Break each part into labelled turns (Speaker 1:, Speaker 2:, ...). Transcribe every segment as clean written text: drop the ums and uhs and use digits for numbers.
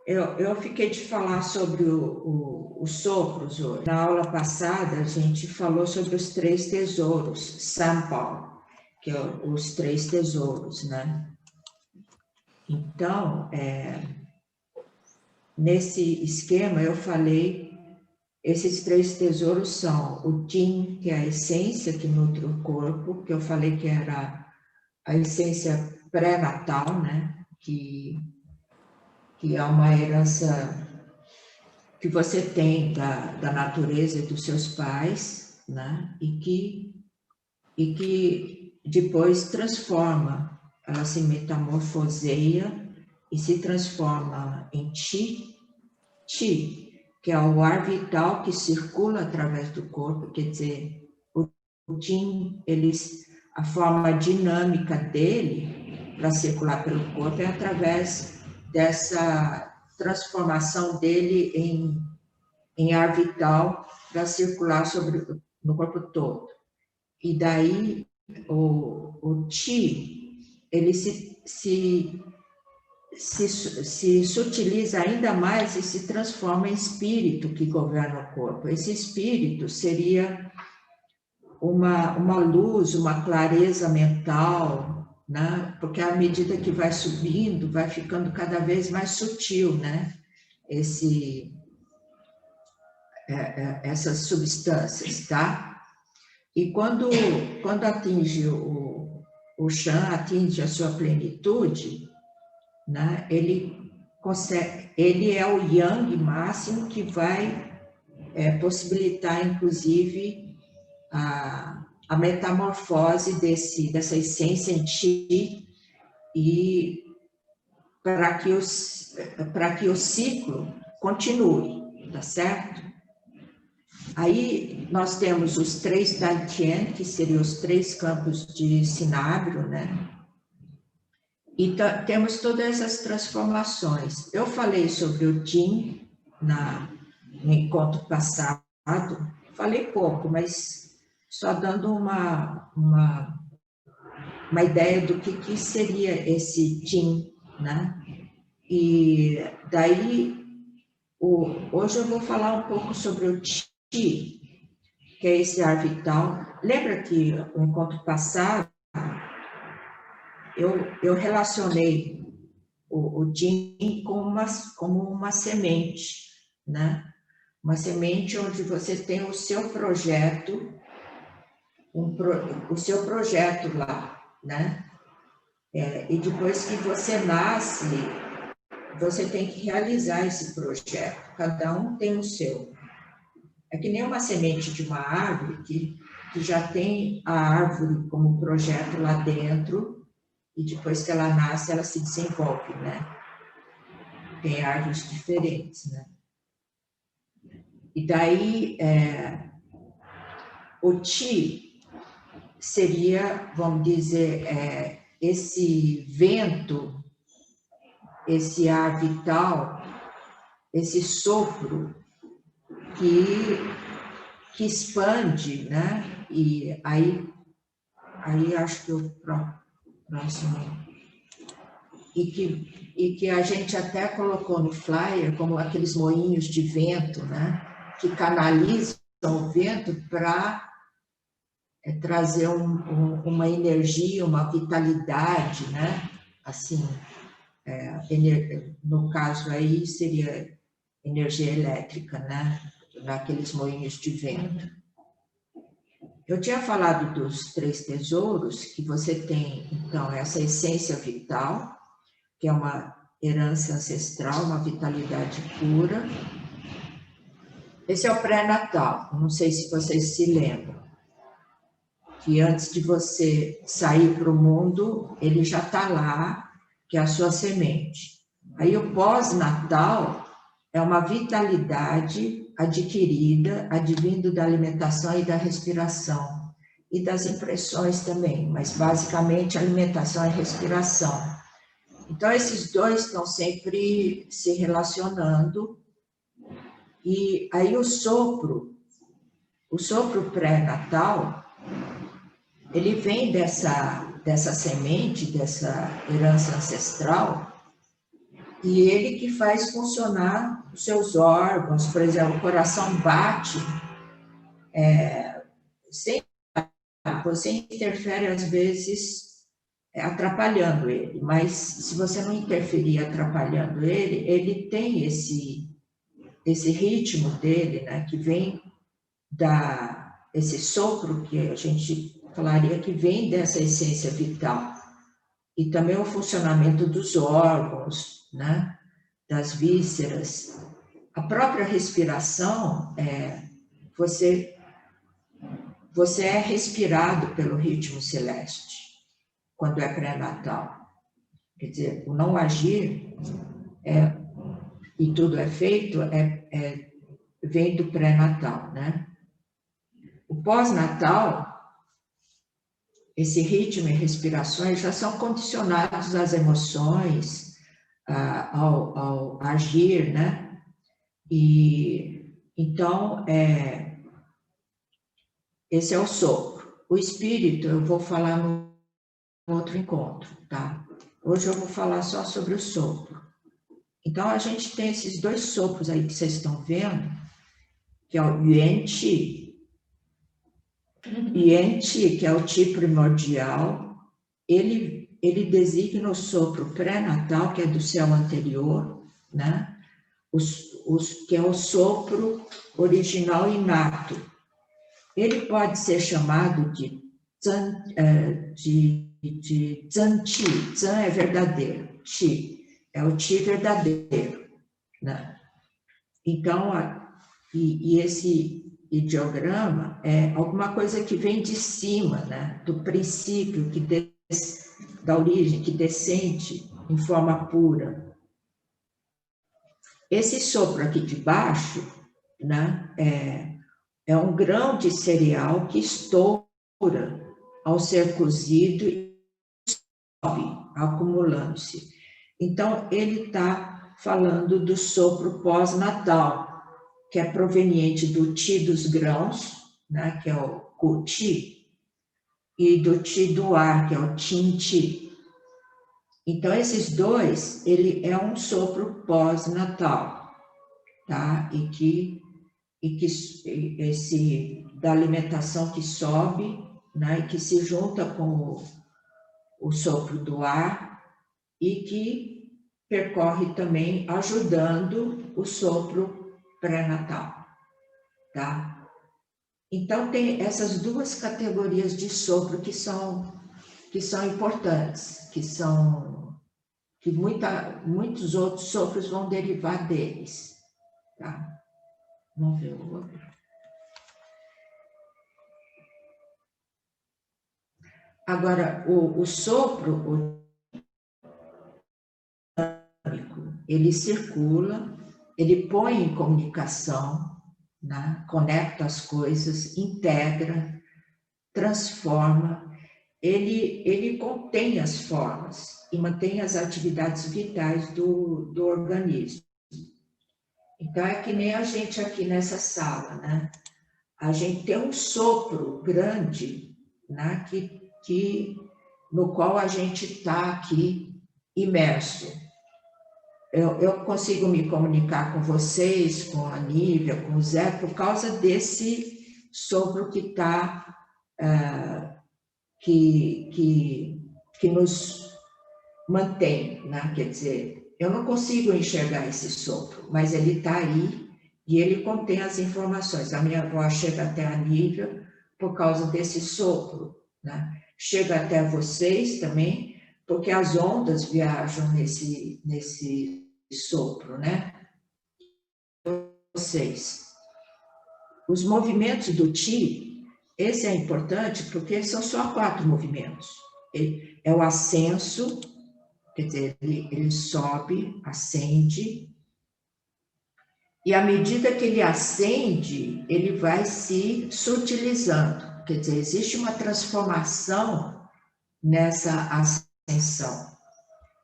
Speaker 1: Eu fiquei de falar sobre os sopros hoje. Na aula passada, a gente falou sobre os 3 tesouros, Sampa, que é os 3 tesouros, né? Então, nesse esquema, eu falei, esses 3 tesouros são o Jin, que é a essência que nutre o corpo, que eu falei que era a essência pré-natal, né? Que é uma herança que você tem da natureza e dos seus pais, né? E que depois transforma, ela se metamorfoseia e se transforma em Qi, que é o ar vital que circula através do corpo, quer dizer, o Qi, a forma dinâmica dele para circular pelo corpo é através dessa transformação dele em ar vital para circular no corpo todo. E daí o Qi, ele se utiliza ainda mais e se transforma em espírito que governa o corpo. Esse espírito seria uma luz, uma clareza mental, né? Porque à medida que vai subindo, vai ficando cada vez mais sutil, né? Essas substâncias, tá? E quando atinge o Shan, atinge a sua plenitude, né? Ele é o Yang máximo que vai possibilitar, inclusive, a metamorfose dessa essência em Qi e para que o ciclo continue, tá certo? Aí nós temos os 3 Dantian, que seriam os 3 campos de Sinábrio, né? E temos todas essas transformações. Eu falei sobre o Jin no encontro passado, falei pouco, mas só dando uma ideia do que seria esse Jin, né? E daí, hoje eu vou falar um pouco sobre o Qi, que é esse ar vital. Lembra que no encontro passado, eu relacionei o Jin como uma semente, né? Uma semente onde você tem o seu projeto, o seu projeto lá, né? E depois que você nasce, você tem que realizar esse projeto. Cada um tem o seu. É que nem uma semente de uma árvore que já tem a árvore como projeto lá dentro, e depois que ela nasce, ela se desenvolve, né? Tem árvores diferentes, né? E daí, o Qi seria, vamos dizer, esse vento, esse ar vital, esse sopro que expande, né? E aí acho que o próximo... E que a gente até colocou no flyer como aqueles moinhos de vento, né? Que canalizam o vento para trazer uma energia, uma vitalidade, né? Assim, no caso aí seria energia elétrica, né? Naqueles moinhos de vento. Eu tinha falado dos 3 tesouros, que você tem, então, essa essência vital, que é uma herança ancestral, uma vitalidade pura. Esse é o pré-natal, não sei se vocês se lembram, que antes de você sair para o mundo, ele já está lá, que é a sua semente. Aí o pós-natal é uma vitalidade adquirida, advindo da alimentação e da respiração, e das impressões também, mas basicamente alimentação e respiração. Então, esses 2 estão sempre se relacionando, e aí o sopro pré-natal, ele vem dessa semente, dessa herança ancestral, E ele que faz funcionar os seus órgãos, por exemplo, o coração bate, sem, você interfere às vezes atrapalhando ele, mas se você não interferir atrapalhando ele, ele tem esse ritmo dele, né, que vem esse sopro que a gente falaria que vem dessa essência vital. E também o funcionamento dos órgãos, né, das vísceras. A própria respiração, você é respirado pelo ritmo celeste, quando é pré-natal. Quer dizer, o não agir e tudo é feito vem do pré-natal, né? O pós-natal, esse ritmo e respirações já são condicionados às emoções, ao agir, né? E então, esse é o sopro. O espírito, eu vou falar no outro encontro, tá? Hoje eu vou falar só sobre o sopro. Então, a gente tem esses dois sopros aí que vocês estão vendo, que é o Yuan Qi. Yuan Qi, que é o Qi primordial, ele designa o sopro pré-natal, que é do céu anterior, né? Que é o sopro original inato. Ele pode ser chamado de Zan Qi. Zan é verdadeiro, Qi é o Qi verdadeiro, né? Então, esse ideograma é alguma coisa que vem de cima, né? Do princípio, da origem, que descende em forma pura. Esse sopro aqui de baixo, né? É um grão de cereal que estoura ao ser cozido e sobe, acumulando-se. Então, ele está falando do sopro pós-natal, que é proveniente do Qi dos grãos, né, que é o Ku Qi, e do Qi do ar, que é o Qin Qi. Então, esses dois, ele é um sopro pós-natal, tá? E que da alimentação que sobe, né, e que se junta com o sopro do ar e que percorre também ajudando o sopro pré-natal, tá? Então tem essas duas categorias de sopro que são importantes, que muitos outros sopros vão derivar deles, tá? Vamos ver o outro. Agora, o sopro, ele circula, ele põe em comunicação, né? Conecta as coisas, integra, transforma, ele contém as formas e mantém as atividades vitais do organismo. Então, é que nem a gente aqui nessa sala, né? A gente tem um sopro grande, né? No qual a gente está aqui imerso. Eu consigo me comunicar com vocês, com a Nívia, com o Zé, por causa desse sopro que está, que nos mantém, né? Quer dizer, eu não consigo enxergar esse sopro, mas ele está aí e ele contém as informações. A minha voz chega até a Nívia por causa desse sopro, né? Chega até vocês também, porque as ondas viajam nesse sopro, né? Vocês. Os movimentos do Qi, esse é importante porque são só 4 movimentos. É o ascenso, quer dizer, ele sobe, ascende, e à medida que ele ascende, ele vai se sutilizando. Quer dizer, existe uma transformação nessa ascensão.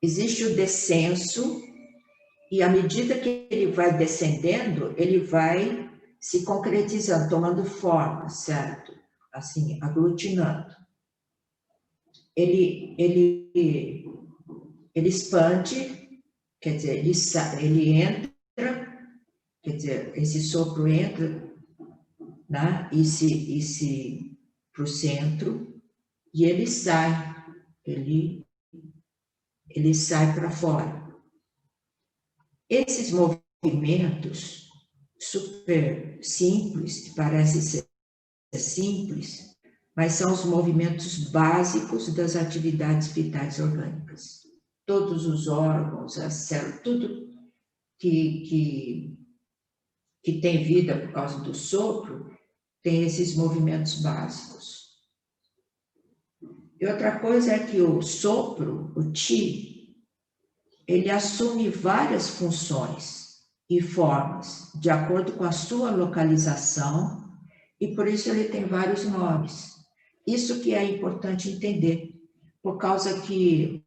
Speaker 1: Existe o descenso, e à medida que ele vai descendendo, ele vai se concretizando, tomando forma, certo? Assim, aglutinando. Ele expande, quer dizer, ele entra, quer dizer, esse sopro entra, né, para o centro, e ele sai, ele sai para fora. Esses movimentos super simples, que parecem ser simples, mas são os movimentos básicos das atividades vitais orgânicas. Todos os órgãos, as células, tudo que tem vida por causa do sopro, tem esses movimentos básicos. E outra coisa é que o sopro, o Qi, ele assume várias funções e formas, de acordo com a sua localização, e por isso ele tem vários nomes. Isso que é importante entender, por causa que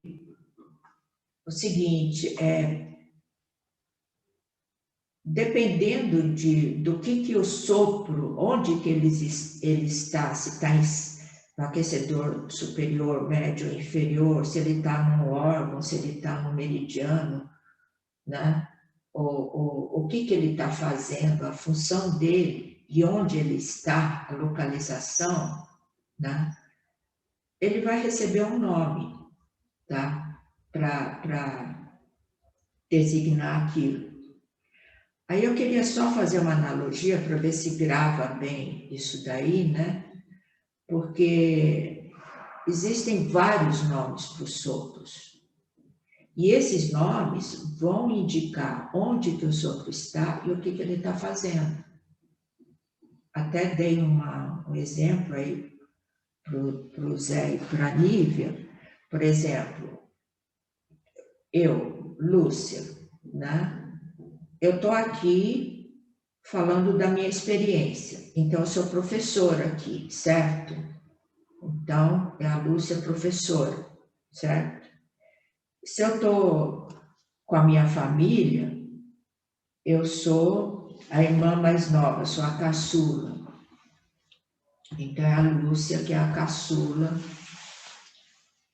Speaker 1: o seguinte, dependendo do que o sopro, onde que ele está, se está no aquecedor superior, médio ou inferior, se ele está no órgão, se ele está no meridiano, né? O que ele está fazendo, a função dele e onde ele está, a localização, né? Ele vai receber um nome, tá? Para designar aquilo. Aí eu queria só fazer uma analogia para ver se grava bem isso daí, né? Porque existem vários nomes para os sopros. E esses nomes vão indicar onde que o sopro está e o que ele está fazendo. Até dei um exemplo aí para o Zé e para a Nívia. Por exemplo, eu, Lúcia, né? Eu estou aqui falando da minha experiência. Então, eu sou professora aqui, certo? Então, é a Lúcia professora, certo? Se eu estou com a minha família, eu sou a irmã mais nova, sou a caçula. Então, é a Lúcia que é a caçula,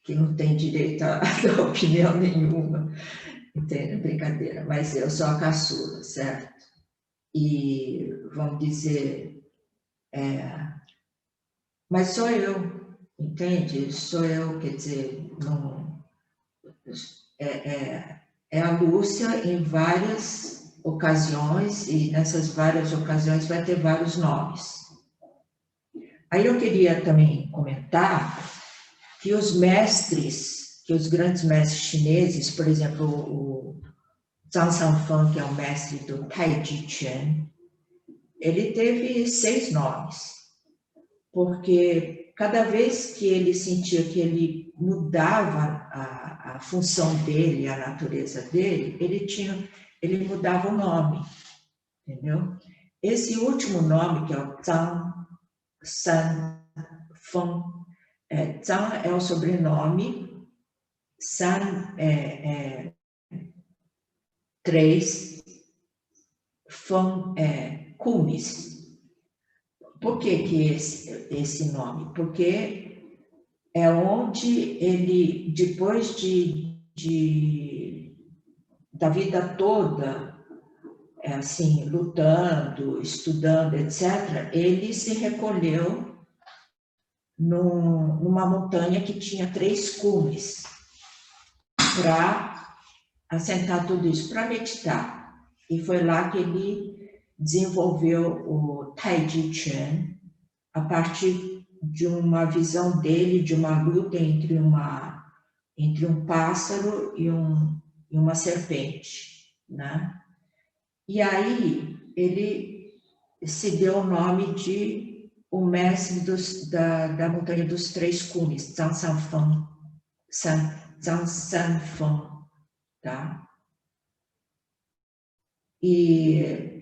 Speaker 1: que não tem direito a dar opinião nenhuma. Entende? Brincadeira, mas eu sou a caçula, certo? E, vamos dizer, mas sou eu, entende? Sou eu, quer dizer, não, é a Lúcia em várias ocasiões, e nessas várias ocasiões vai ter vários nomes. Aí eu queria também comentar que os mestres, que os grandes mestres chineses, por exemplo, o Zhang Sanfeng, que é o mestre do Tai Chi Chuan, ele teve 6 nomes, porque cada vez que ele sentia que ele mudava a função dele, a natureza dele, ele mudava o nome, entendeu? Esse último nome, que é o Zhang Sanfeng, Zhang é o sobrenome, San é 3, Feng é cumes. Por que esse nome? Porque é onde ele, depois da vida toda, assim, lutando, estudando, etc., ele se recolheu numa montanha que tinha 3 cumes para assentar tudo isso, para meditar. E foi lá que ele desenvolveu o Tai Chi Chuan, a partir de uma visão dele, de uma luta entre um pássaro e uma serpente, né? E aí ele se deu o nome de o mestre da montanha dos 3 cumes, Zhang Sanfeng, tá? E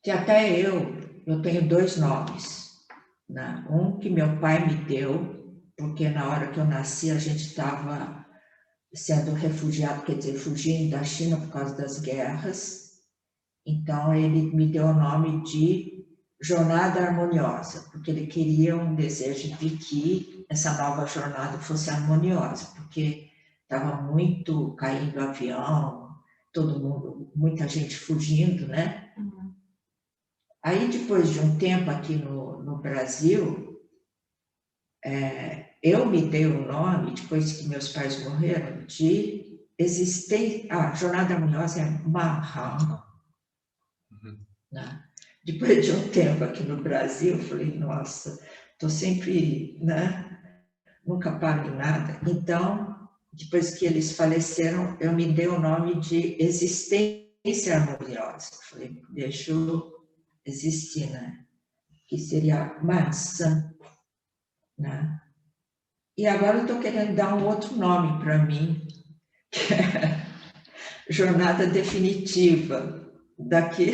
Speaker 1: que até eu tenho 2 nomes, né? Um que meu pai me deu, porque na hora que eu nasci a gente estava sendo refugiado, quer dizer, fugindo da China por causa das guerras. Então ele me deu o nome de jornada harmoniosa, porque ele queria um desejo de que essa nova jornada fosse harmoniosa, porque estava muito caindo avião, todo mundo, muita gente fugindo, né? Aí, depois de um tempo aqui no Brasil, eu me dei o nome, depois que meus pais morreram, de existência. A jornada harmoniosa é Maha. Né? Depois de um tempo aqui no Brasil, eu falei, nossa, estou sempre, né? Nunca paro em nada. Então, depois que eles faleceram, eu me dei o nome de existência harmoniosa. Eu falei, deixa eu existir, né? Que seria maçã, né? E agora eu estou querendo dar um outro nome para mim, que é jornada definitiva, daqui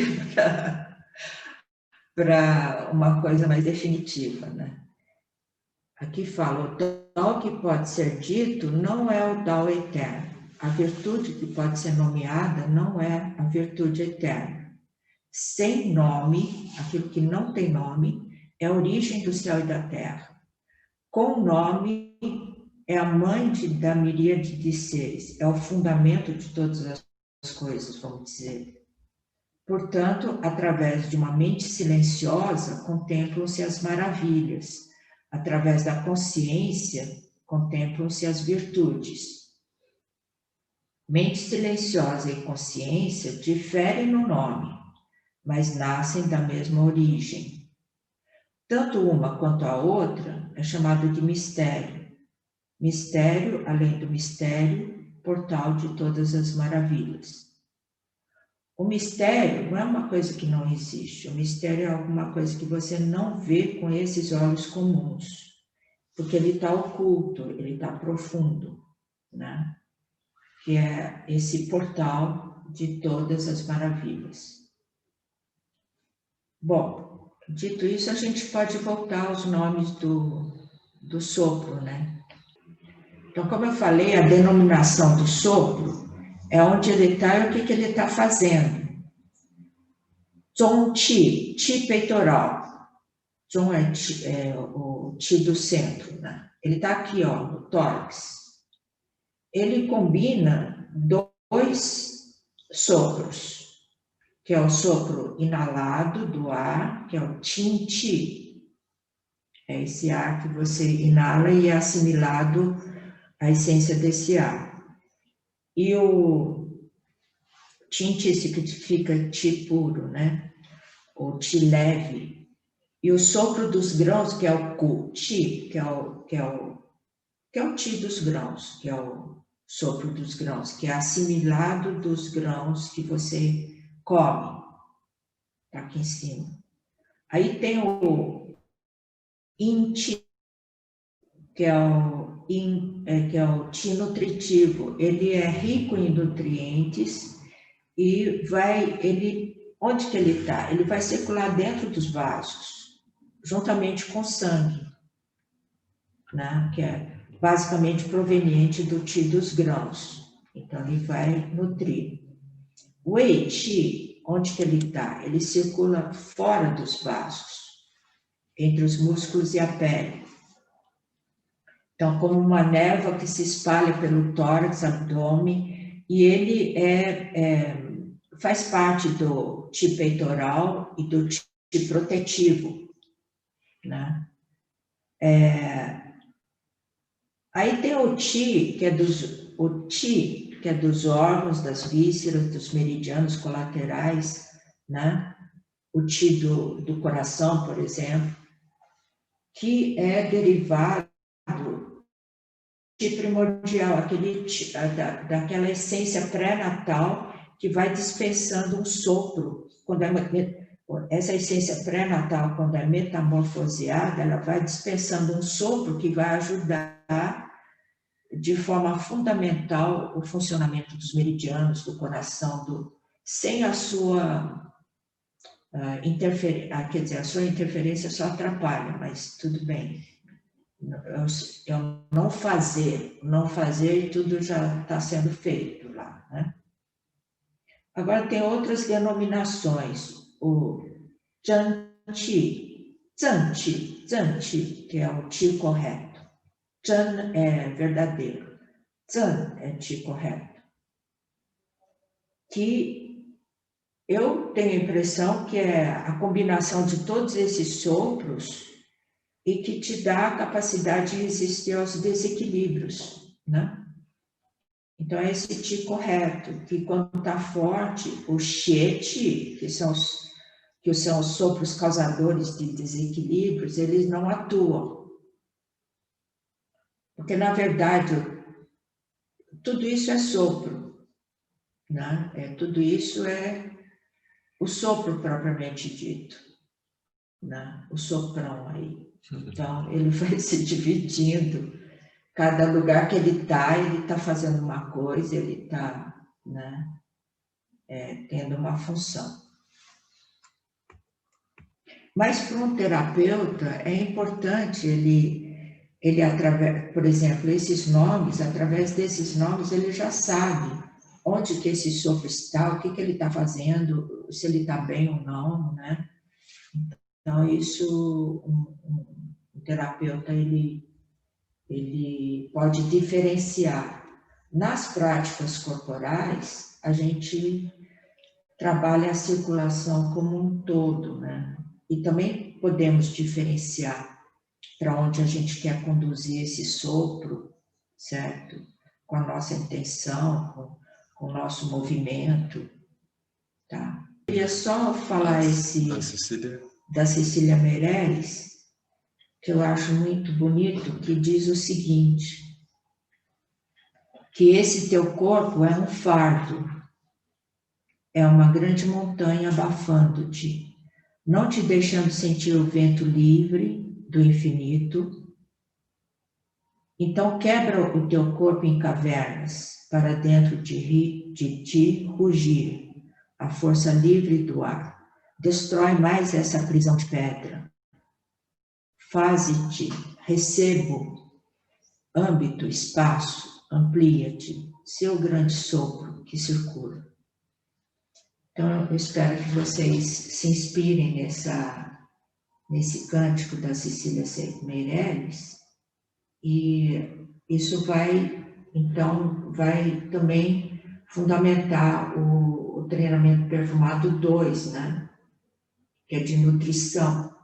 Speaker 1: para uma coisa mais definitiva, né? Aqui fala, o tal que pode ser dito não é o tal eterno. A virtude que pode ser nomeada não é a virtude eterna. Sem nome, aquilo que não tem nome, é a origem do céu e da terra. Com nome, é a mãe da miríade de seres, é o fundamento de todas as coisas, vamos dizer. Portanto, através de uma mente silenciosa, contemplam-se as maravilhas. Através da consciência, contemplam-se as virtudes. Mente silenciosa e consciência diferem no nome, mas nascem da mesma origem. Tanto uma quanto a outra é chamado de mistério. Mistério, além do mistério, portal de todas as maravilhas. O mistério não é uma coisa que não existe, o mistério é alguma coisa que você não vê com esses olhos comuns, porque ele está oculto, ele está profundo, né? Que é esse portal de todas as maravilhas. Bom, dito isso, a gente pode voltar aos nomes do sopro, né? Então, como eu falei, a denominação do sopro é onde ele está e o que ele está fazendo. Zhong Qi, Qi peitoral. Zhong é o Qi do centro, né? Ele está aqui, ó, no tórax. Ele combina dois sopros, que é o sopro inalado do ar, que é o Qin Qi. É esse ar que você inala e é assimilado à essência desse ar. E o Qin Qi significa Qi puro, né? Ou Qi leve. E o sopro dos grãos, que é o Ku Qi, que é o Qi dos grãos, que é o sopro dos grãos, que é assimilado dos grãos que você come. Está aqui em cima. Aí tem o Yin Qi, que é o Qi nutritivo. Ele é rico em nutrientes e onde que ele está? Ele vai circular dentro dos vasos, juntamente com o sangue, né? Que é basicamente proveniente do Qi dos grãos. Então, ele vai nutrir. O Wei Qi, onde que ele está? Ele circula fora dos vasos, entre os músculos e a pele. Então, como uma névoa que se espalha pelo tórax, abdômen, e ele faz parte do Qi peitoral e do Qi protetivo, né? Aí tem o Qi, que é dos órgãos, das vísceras, dos meridianos colaterais, né? O Qi do coração, por exemplo, que é derivado do Qi primordial, daquela essência pré-natal que vai dispensando um sopro. Essa essência pré-natal, quando é metamorfoseada, ela vai dispensando um sopro que vai ajudar de forma fundamental o funcionamento dos meridianos, do coração, sem a sua interferência, quer dizer, a sua interferência só atrapalha, mas tudo bem. Eu não fazer, tudo já está sendo feito lá, né? Agora tem outras denominações, o Zheng Zan que é o ti correto. Zhan é verdadeiro. Zan é ti correto. Que eu tenho a impressão que é a combinação de todos esses sopros e que te dá a capacidade de resistir aos desequilíbrios, né? Então, é esse ti correto, que quando está forte, o xie, que são os sopros causadores de desequilíbrios, eles não atuam. Porque, na verdade, tudo isso é sopro, né? Tudo isso é o sopro propriamente dito, né? O soprão aí. Então, ele vai se dividindo. Cada lugar que ele está fazendo uma coisa, ele está, né, tendo uma função. Mas para um terapeuta é importante ele através, por exemplo, esses nomes, através desses nomes ele já sabe onde que esse sopro está, o que ele está fazendo, se ele está bem ou não, né? Então isso um terapeuta ele pode diferenciar. Nas práticas corporais, a gente trabalha a circulação como um todo, né? E também podemos diferenciar para onde a gente quer conduzir esse sopro, certo? Com a nossa intenção, com o nosso movimento, tá? Eu queria só falar da Cecília Meirelles, que eu acho muito bonito, que diz o seguinte, que esse teu corpo é um fardo, é uma grande montanha abafando-te, não te deixando sentir o vento livre do infinito. Então quebra o teu corpo em cavernas, para dentro de ti rugir a força livre do ar. Destrói mais essa prisão de pedra. Faze-te, recebo, âmbito, espaço, amplia-te, seu grande sopro que circula. Então, eu espero que vocês se inspirem nesse cântico da Cecília Meirelles, e isso então, vai também fundamentar o treinamento perfumado 2, né? Que é de nutrição.